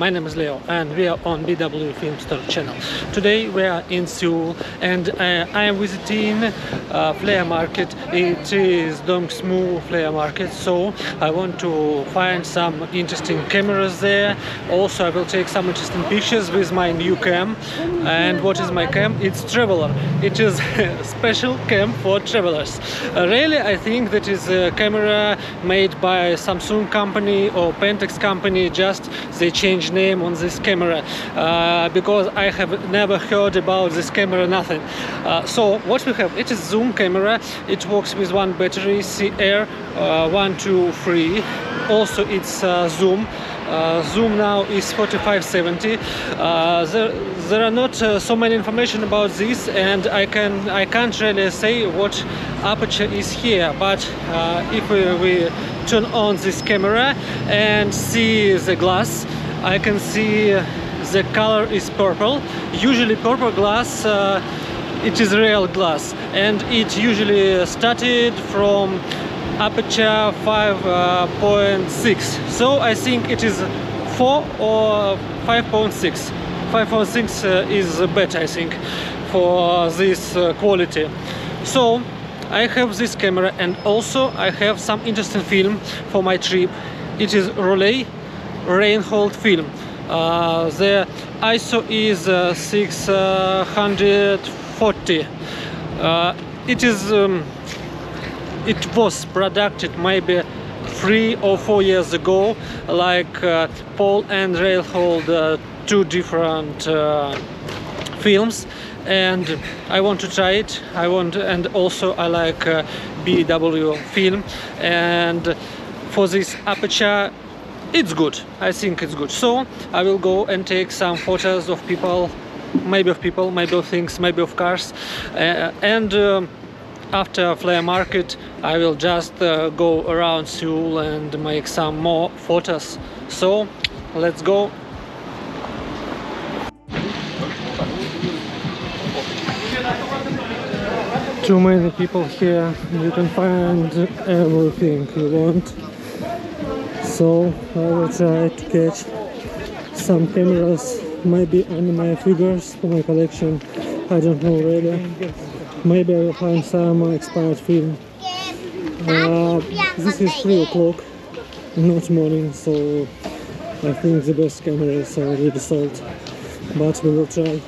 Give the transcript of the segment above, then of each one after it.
my name is Leo and we are on BW Film Store channel. Today we are in Seoul and I am visiting Flea market. It is Dongsumu Flea market, so I want to find some interesting cameras there. Also I will take some interesting pictures with my new cam. And what is my cam? It's Traveler. It is a special cam for travelers. Really, I think that is a camera made by Samsung company or Pentax company. Just they change name on this camera because I have never heard about this camera, nothing. So what we have, it is zoom camera. It works with one battery, CR 123. Also it's zoom. Zoom now is 4570. There are not so many information about this, and I can't really say what aperture is here. But if we turn on this camera and see the glass, I can see the color is purple. Usually purple glass, it is real glass, and it usually started from aperture 5.6, so I think it is 4 or 5.6. 5.6 is better, I think, for this quality. So I have this camera, and also I have some interesting film for my trip. It is Rollei Reinhold film. The ISO is 640. It was produced maybe 3 or 4 years ago, like Paul and Reinhold, two different films, and I want to try it. And also I like BW film, and for this aperture it's good. I think it's good. So I will go and take some photos of people, maybe of things, maybe of cars, and after Flea market I will just go around Seoul and make some more photos. So let's go. Too many people here, you can find everything you want. So I will try to catch some cameras, maybe anime figures for my collection. I don't know really. Maybe I will find some expired film. This is 3 o'clock, not morning, so I think the best cameras are already sold, but we will try.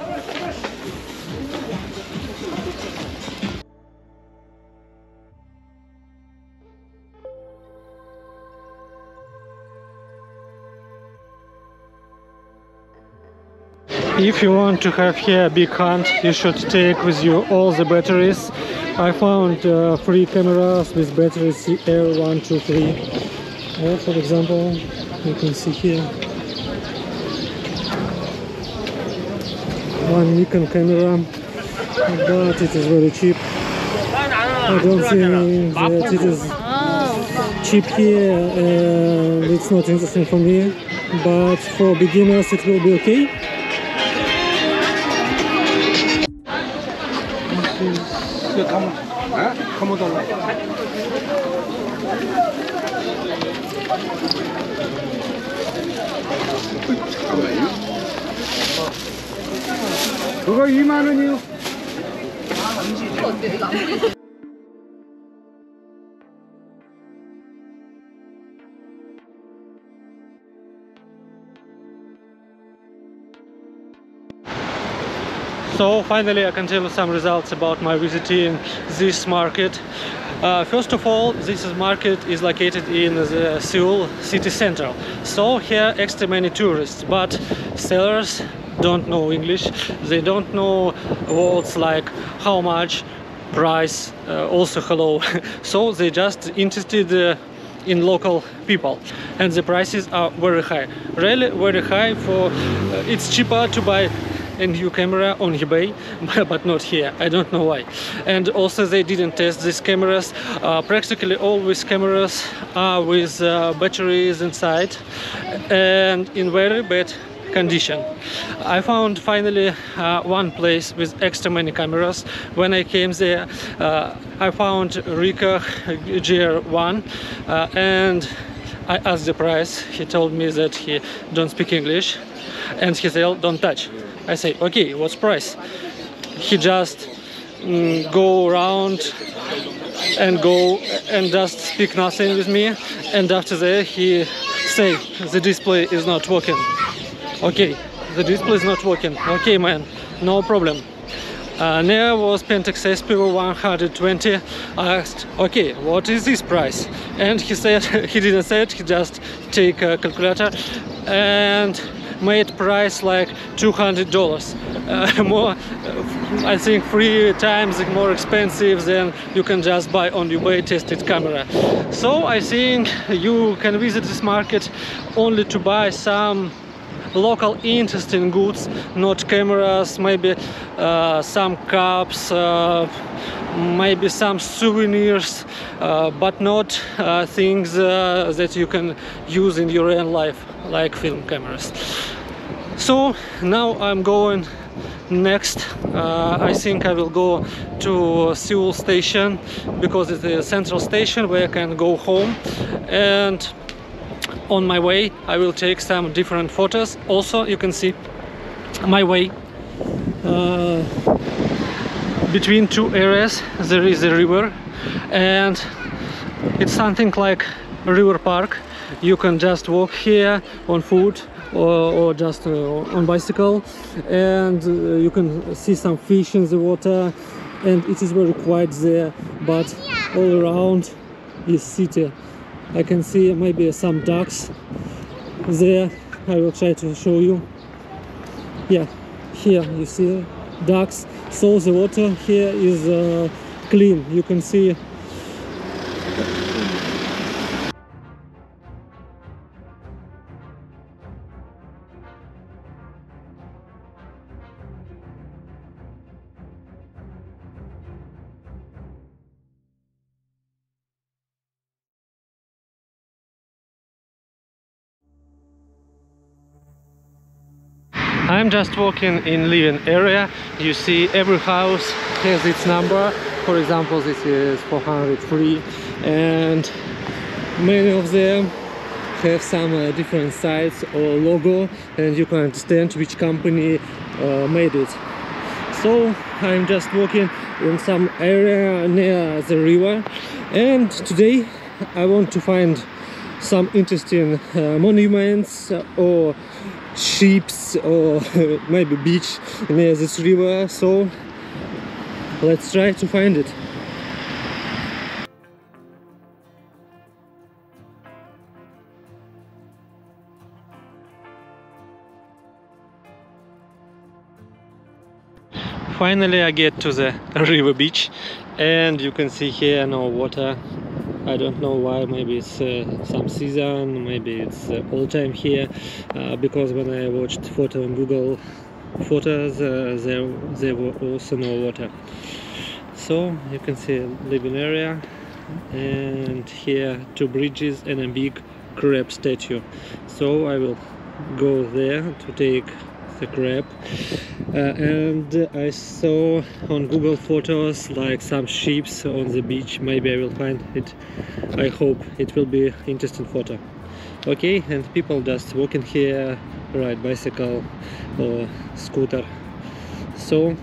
If you want to have here a big hunt, you should take with you all the batteries. I found 3 cameras with batteries CR123. For example, you can see here one Nikon camera, but it is very cheap. I don't think that it is cheap here, and it's not interesting for me, but for beginners it will be okay. 그거 2만 원이요. So finally I can tell you some results about my visiting this market. First of all, this market is located in the Seoul city center. So here extra many tourists, but sellers don't know English. They don't know words like how much, price, also hello. So they just interested in local people, and the prices are very high, really very high. For it's cheaper to buy a new camera on eBay, but not here. I don't know why. And also they didn't test these cameras. Practically all these cameras are with batteries inside and in very bad condition. I found finally one place with extra many cameras. When I came there, I found Ricoh GR1 and I asked the price. He told me that he don't speak English, and he said don't touch. I say okay, what's price? He just go around and just speak nothing with me, and after that he say the display is not working. Okay, the display is not working. Okay, man, no problem. There was Pentax SPO 120. I asked, okay, what is this price? And he said, he didn't say it, he just take a calculator and made price like $200. More, I think 3 times more expensive than you can just buy on eBay tested camera. So I think you can visit this market only to buy some local interesting goods, not cameras, maybe some cups, maybe some souvenirs, but not things that you can use in your real life, like film cameras. So now I'm going next. I think I will go to Seoul station, because it's a central station where I can go home, and on my way I will take some different photos. Also, you can see my way between 2 areas there is a river, and it's something like a river park. You can just walk here on foot or just on bicycle, and you can see some fish in the water, and it is very quiet there, but all around is city. I can see maybe some ducks there. I will try to show you. Yeah, here you see ducks. So the water here is clean. You can see I'm just walking in living area. You see every house has its number. For example, this is 403, and many of them have some different sites or logo, and you can understand which company made it. So I'm just walking in some area near the river, and today I want to find some interesting monuments or ships or maybe beach near this river. So let's try to find it. Finally I get to the river beach, and you can see here no water. I don't know why. Maybe it's some season, maybe it's all time here, because when I watched photo on Google Photos, there were also no water. So you can see a living area, and here 2 bridges and a big crab statue. So I will go there to take the crab, and I saw on Google Photos like some ships on the beach. Maybe I will find it. I hope it will be interesting photo. Okay, and people just walking here, ride bicycle or scooter. So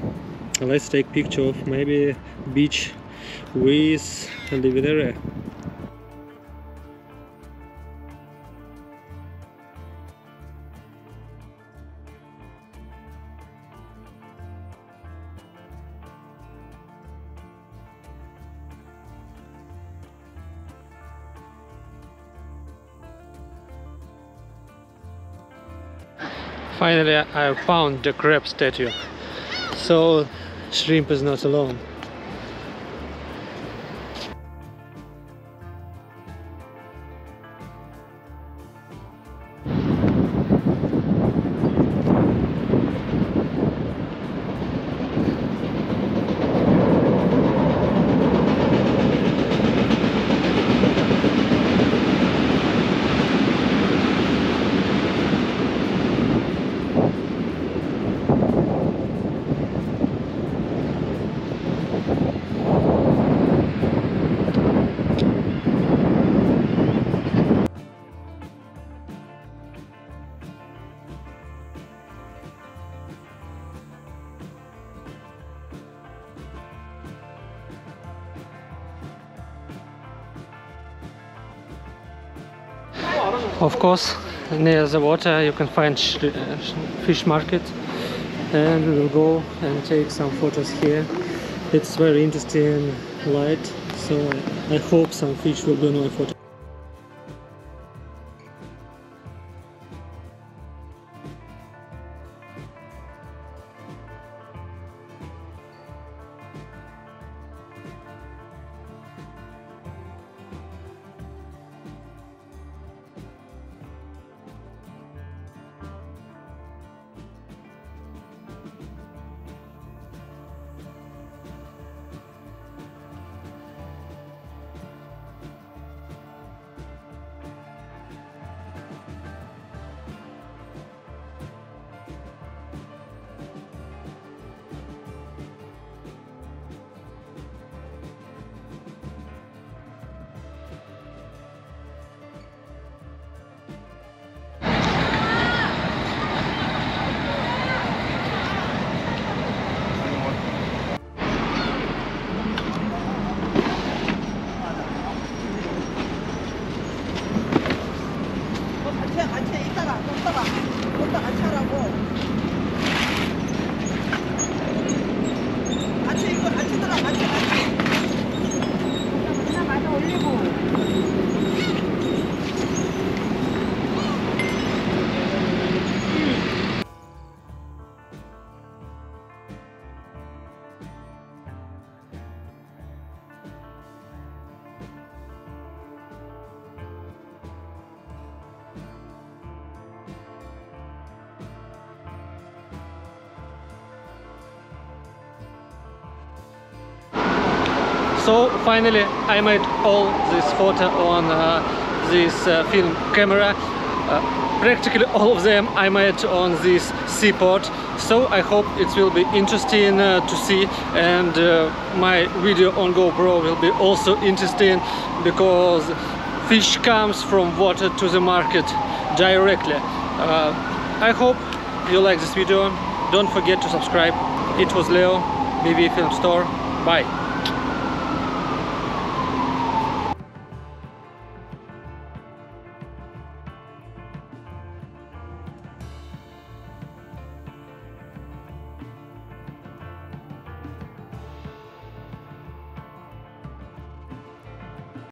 let's take picture of maybe beach with a living area. Finally I found the crab statue, so shrimp is not alone. Of course, near the water you can find fish market, and we will go and take some photos here. It's very interesting light, so I hope some fish will be on my photo. So finally I made all this photo on this film camera. Practically all of them I made on this seaport, so I hope it will be interesting to see, and my video on GoPro will be also interesting because fish comes from water to the market directly. I hope you like this video. Don't forget to subscribe. It was Leo, BB Film Store. Bye.